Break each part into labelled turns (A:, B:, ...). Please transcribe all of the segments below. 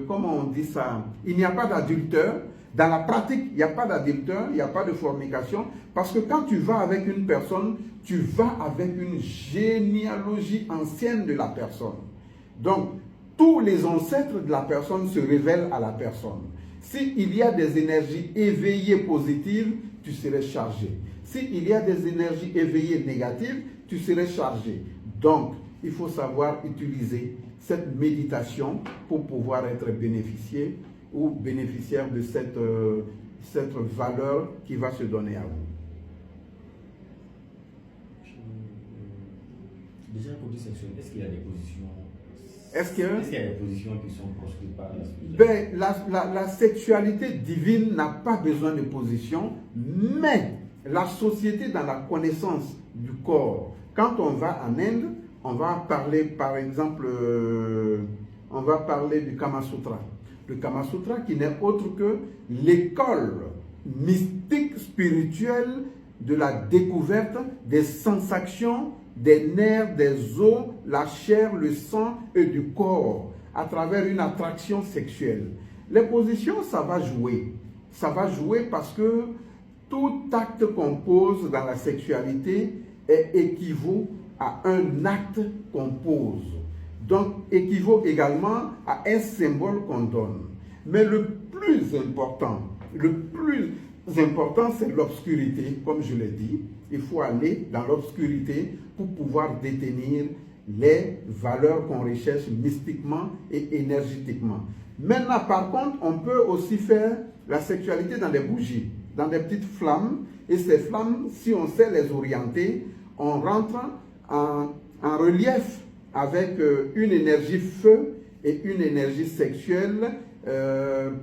A: comment on dit ça, il n'y a pas d'adultère. Dans la pratique, il n'y a pas d'adultère, il n'y a pas de fornication, parce que quand tu vas avec une personne, tu vas avec une généalogie ancienne de la personne. Donc, tous les ancêtres de la personne se révèlent à la personne. S'il y a des énergies éveillées positives, tu serais chargé. S'il y a des énergies éveillées négatives, tu serais chargé. Donc, il faut savoir utiliser cette méditation pour pouvoir être bénéficié ou bénéficiaire de cette valeur qui va se donner à vous.
B: Déjà, côté sexuel, est-ce qu'il y a des positions?
A: Est-ce qu'il
B: y a des positions qui sont proscrites par la spiritualité?
A: La sexualité divine n'a pas besoin de position, mais la société dans la connaissance du corps, quand on va en Inde, on va parler par exemple, on va parler du Kama Sutra. Le Kama Sutra qui n'est autre que l'école mystique spirituelle de la découverte des sensations, des nerfs, des os, la chair, le sang et du corps à travers une attraction sexuelle. Les positions, ça va jouer. Ça va jouer parce que tout acte qu'on pose dans la sexualité équivaut à un acte qu'on pose. Donc, équivaut également à un symbole qu'on donne. Mais le plus important, c'est l'obscurité, comme je l'ai dit. Il faut aller dans l'obscurité pour pouvoir détenir les valeurs qu'on recherche mystiquement et énergétiquement. Maintenant, par contre, on peut aussi faire la sexualité dans des bougies, dans des petites flammes. Et ces flammes, si on sait les orienter, on rentre en relief avec une énergie feu et une énergie sexuelle,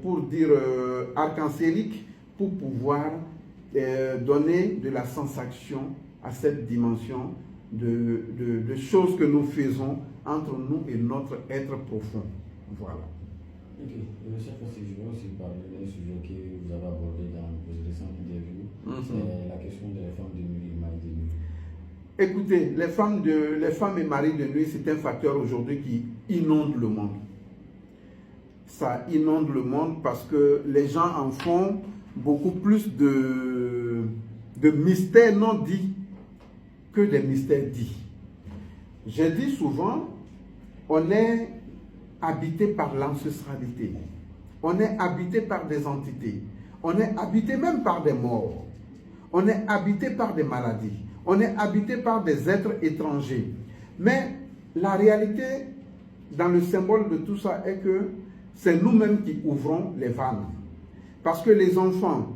A: pour dire arc-en-cielique, pour pouvoir donner de la sensation à cette dimension de choses que nous faisons entre nous et notre être profond. Voilà.
B: Ok, cette fois-ci, je vais aussi parler d'un sujet que vous avez abordé dans vos récentes interviews. C'est la question des femmes de nuit et maris de nuit.
A: Écoutez, les femmes et maris de nuit, c'est un facteur aujourd'hui qui inonde le monde. Ça inonde le monde parce que les gens en font beaucoup plus de mystères non dits que des mystères dits. J'ai dit souvent, on est habité par l'ancestralité. On est habité par des entités. On est habité même par des morts. On est habité par des maladies. On est habité par des êtres étrangers. Mais la réalité, dans le symbole de tout ça, est que c'est nous-mêmes qui ouvrons les vannes. Parce que les enfants